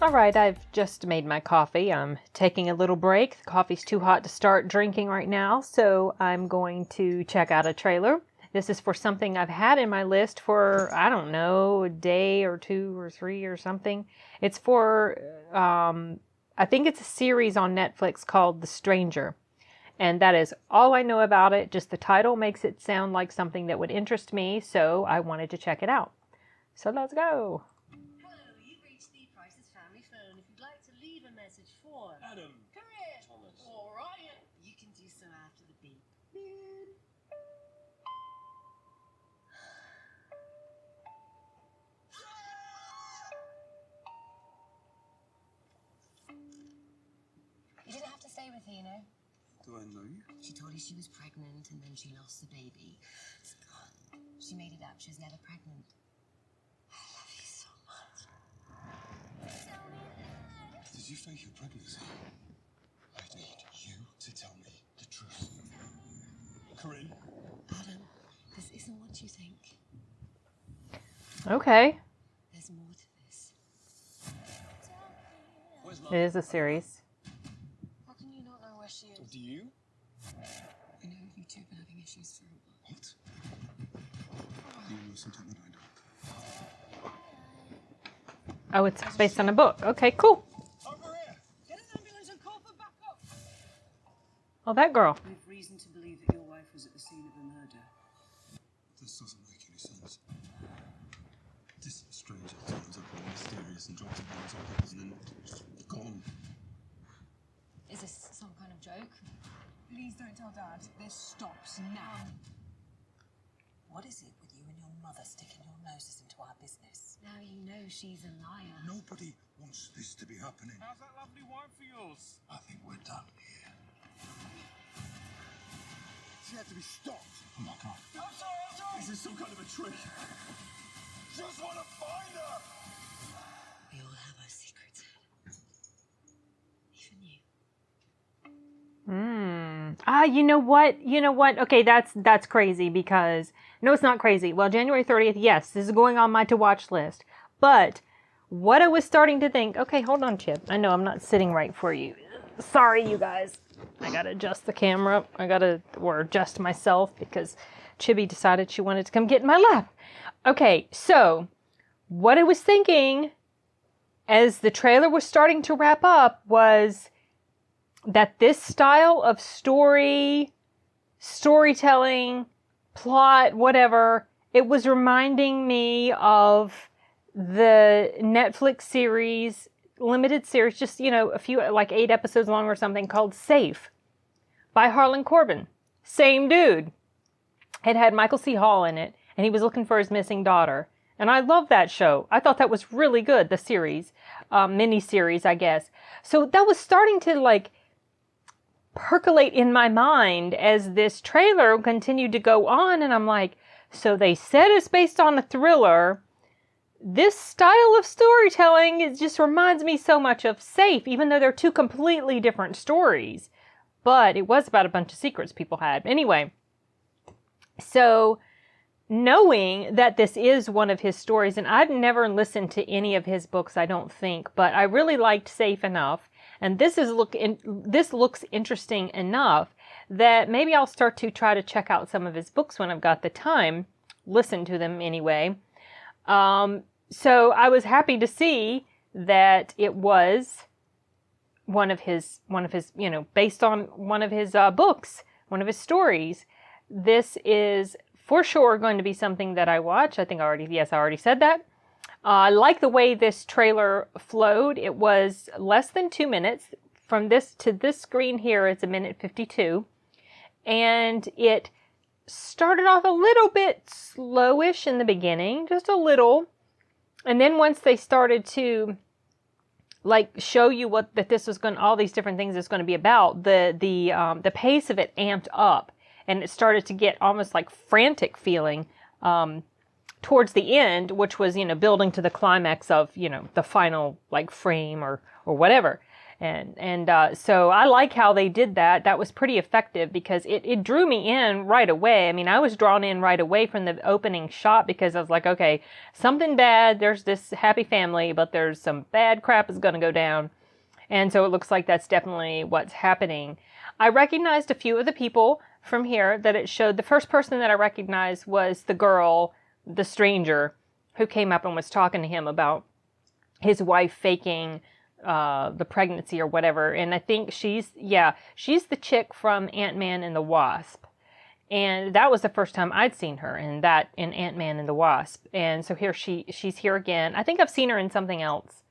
All right, I've just made my coffee. I'm taking a little break. The coffee's too hot to start drinking right now, so I'm going to check out a trailer. This is for something I've had in my list for, I don't know, a day or two or three or something. It's for, I think it's a series on Netflix called The Stranger. And that is all I know about it. Just the title makes it sound like something that would interest me, so I wanted to check it out. So let's go. Hello, you've reached the Price's family phone. If you'd like to leave a message for Adam. Come here. Thomas. All right. You can do so after the beep. You didn't have to stay with her, you know. Do I know you? She told you she was pregnant and then she lost the baby. She made it up. She was never pregnant. I love you so much. Did you fake your pregnancy? I need you to tell me the truth. Corinne? Adam, this isn't what you think. Okay. There's more to this. Where's It is a series. How can you not know where she is? Do you? I know you two have been having issues for a while. What? Do you know something that I don't? Oh, it's based on a book. Okay, cool. Over here! Get an ambulance and call for backup! Oh, that girl. We have reason to believe that your wife was at the scene of a murder. This doesn't make any sense. This stranger turns up all mysterious and drops a bombs on people's and then just gone. Is this some kind of joke? Please don't tell Dad. This stops now. What is it with you and your mother sticking your noses into our business? Now you know she's a liar. Nobody wants this to be happening. How's that lovely wife of yours? I think we're done here. She had to be stopped. Oh my God. I'm sorry. Is this some kind of a trick? Just want to find her. We all have our secrets. Even you. You know what? You know what? Okay, that's crazy because... No, it's not crazy. Well, January 30th, yes, this is going on my to-watch list. But what I was starting to think... Okay, hold on, Chip. I know I'm not sitting right for you. Sorry, you guys. I gotta adjust the camera. Or adjust myself because Chibi decided she wanted to come get in my lap. Okay, so what I was thinking as the trailer was starting to wrap up was that this style of storytelling, plot, whatever, it was reminding me of the Netflix series, limited series, just, a few, like 8 episodes long or something, called Safe by Harlan Coben. Same dude. It had Michael C. Hall in it, and he was looking for his missing daughter. And I love that show. I thought that was really good, the series, mini-series, I guess. So that was starting to, percolate in my mind as this trailer continued to go on, and I'm like, so they said it's based on a thriller. This style of storytelling, it just reminds me so much of Safe, even though they're two completely different stories. But it was about a bunch of secrets people had. Anyway, so knowing that this is one of his stories, and I'd never listened to any of his books, I don't think, but I really liked Safe enough. And this looks interesting enough that maybe I'll start to try to check out some of his books when I've got the time. Listen to them anyway. So I was happy to see that it was one of his, based on one of his books, one of his stories. This is for sure going to be something that I watch. I already said that. I like the way this trailer flowed. It was less than 2 minutes. From this to this screen here, it's 1:52. And it started off a little bit slowish in the beginning, just a little. And then once they started to show you all these different things it's going to be about, the pace of it amped up, and it started to get almost like frantic feeling towards the end, which was, building to the climax of, the final frame or whatever. So I like how they did that. That was pretty effective because it drew me in right away. I mean, I was drawn in right away from the opening shot because I was like, okay, something bad. There's this happy family, but there's some bad crap is going to go down. And so it looks like that's definitely what's happening. I recognized a few of the people from here that it showed. The first person that I recognized was the girl, the stranger, who came up and was talking to him about his wife faking the pregnancy or whatever. And I think she's the chick from Ant-Man and the Wasp. And that was the first time I'd seen her in Ant-Man and the Wasp. And so here she's here again. I think I've seen her in something else.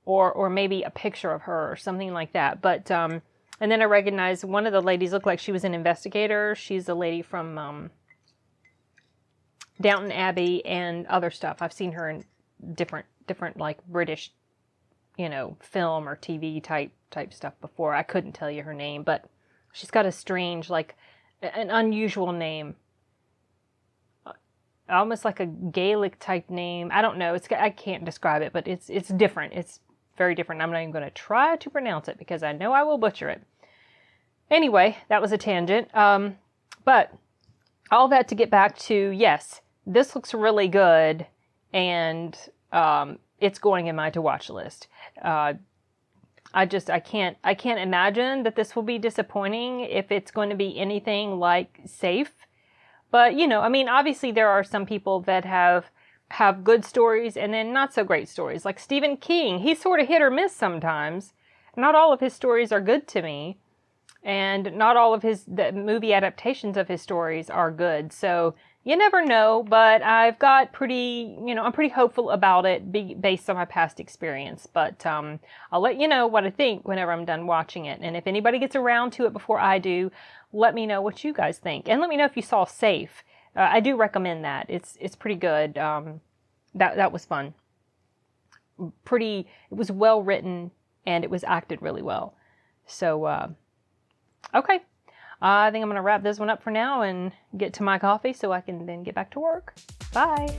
Or maybe a picture of her or something like that. But and then I recognized one of the ladies looked like she was an investigator. She's a lady from Downton Abbey and other stuff. I've seen her in different like British, film or TV type stuff before. I couldn't tell you her name, but she's got a strange, like an unusual name. Almost like a Gaelic type name. I don't know. I can't describe it, but it's different. It's very different. I'm not even going to try to pronounce it because I know I will butcher it. Anyway, that was a tangent. But all that to get back to, yes, this looks really good, and it's going in my to watch list. I can't imagine that this will be disappointing if it's going to be anything like Safe. But, I mean, obviously there are some people that have good stories and then not so great stories. Like Stephen King, he's sort of hit or miss sometimes. Not all of his stories are good to me. And not all of the movie adaptations of his stories are good. So you never know, but I've got I'm pretty hopeful about it based on my past experience. But I'll let you know what I think whenever I'm done watching it. And if anybody gets around to it before I do, let me know what you guys think. And let me know if you saw Safe. I do recommend that. It's pretty good. That was fun. It was well written and it was acted really well. So, okay. I think I'm going to wrap this one up for now and get to my coffee so I can then get back to work. Bye.